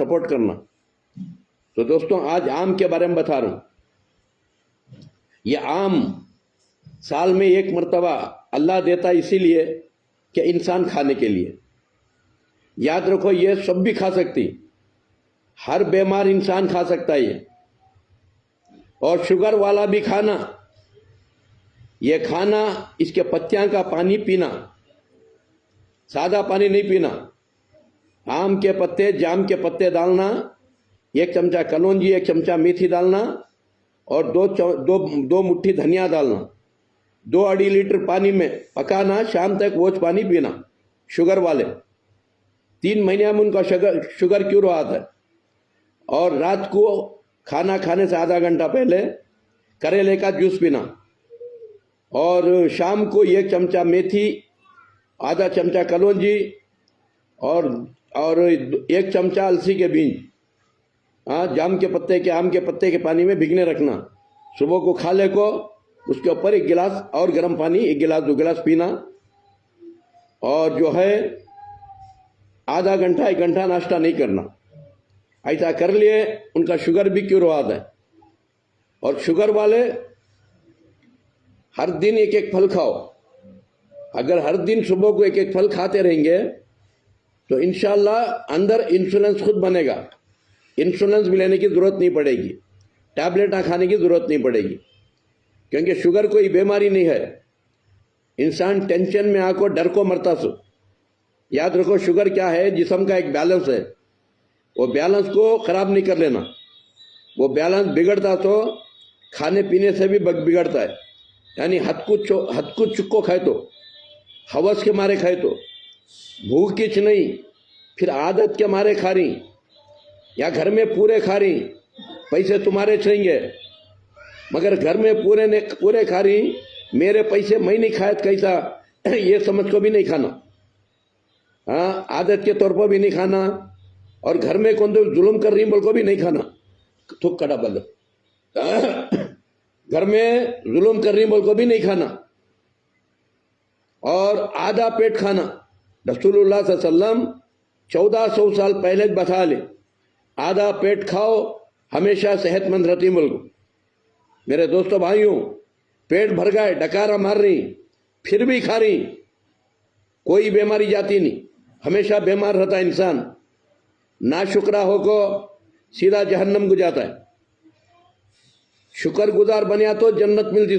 Support करना। तो दोस्तों आज आम के बारे में बता रहा हूं। ये आम साल में एक मर्तबा अल्लाह देता इसीलिए कि इंसान खाने के लिए। याद रखो ये सब भी खा सकती, हर बीमार इंसान खा सकता है ये, और शुगर वाला भी खाना। ये खाना, इसके पत्तियां का पानी पीना, सादा पानी नहीं पीना। आम के पत्ते, जाम के पत्ते डालना, 1 चमचा कलौंजी, 1 चमचा मेथी डालना, और दो मुट्ठी धनिया डालना, 2-2.5 लीटर पानी में पकाना, शाम तक वो पानी पीना। शुगर वाले 3 महीने में उनका शुगर क्योर आता है। और रात को खाना खाने से आधा घंटा पहले करेले का जूस पीना, और शाम को 1 चमचा मेथी, आधा चमचा कलौंजी, और 1 चमचा अलसी के बीज जाम के पत्ते के, आम के पत्ते के पानी में भिगने रखना। सुबह को खा ले को उसके ऊपर 1 गिलास और गर्म पानी, 1 गिलास 2 गिलास पीना। और जो है आधा घंटा 1 घंटा नाश्ता नहीं करना। ऐसा कर लिए उनका शुगर भी क्योर होता है। और शुगर वाले हर दिन 1-1 फल खाओ। अगर हर दिन सुबह को 1-1 फल खाते रहेंगे तो इंशाल्लाह अंदर इंसुलिन खुद बनेगा। इंसुलिन भी लेने की जरूरत नहीं पड़ेगी, टैबलेट खाने की जरूरत नहीं पड़ेगी, क्योंकि शुगर कोई बीमारी नहीं है। इंसान टेंशन में आको डर को मरता सो। याद रखो शुगर क्या है, जिस्म का एक बैलेंस है। वो बैलेंस को खराब नहीं कर लेना। वो बैलेंस बिगड़ता तो खाने पीने से भी बिगड़ता है। यानी हद कुछ चुक्को खाए तो, हवस के मारे खाए तो, भूख किच नहीं, फिर आदत के मारे खा रही, या घर में पूरे खा रही, पैसे तुम्हारे चाहिए, मगर घर में पूरे खा रही, मेरे पैसे मैं नहीं खाया कैसा, ये समझ को भी नहीं खाना। हाँ, आदत के तौर पर भी नहीं खाना, और घर में कौन तो जुल्म कर रही बोल को भी नहीं खाना। थुक कड़ा बल घर में जुल्म कर रही बोल को भी नहीं खाना, और आधा पेट खाना। रसूलुल्लाह सल्लल्लाहु अलैहि वसल्लम 1400 साल पहले बता ले, आधा पेट खाओ हमेशा सेहतमंद रहती मुल्क। मेरे दोस्तों भाइयों, पेट भर गए, डकारा मार रही, फिर भी खा रही, कोई बीमारी जाती नहीं। हमेशा बीमार रहता इंसान, ना शुक्रा हो को सीधा जहन्नम को जाता है। शुक्रगुजार बनिया तो जन्नत मिलती।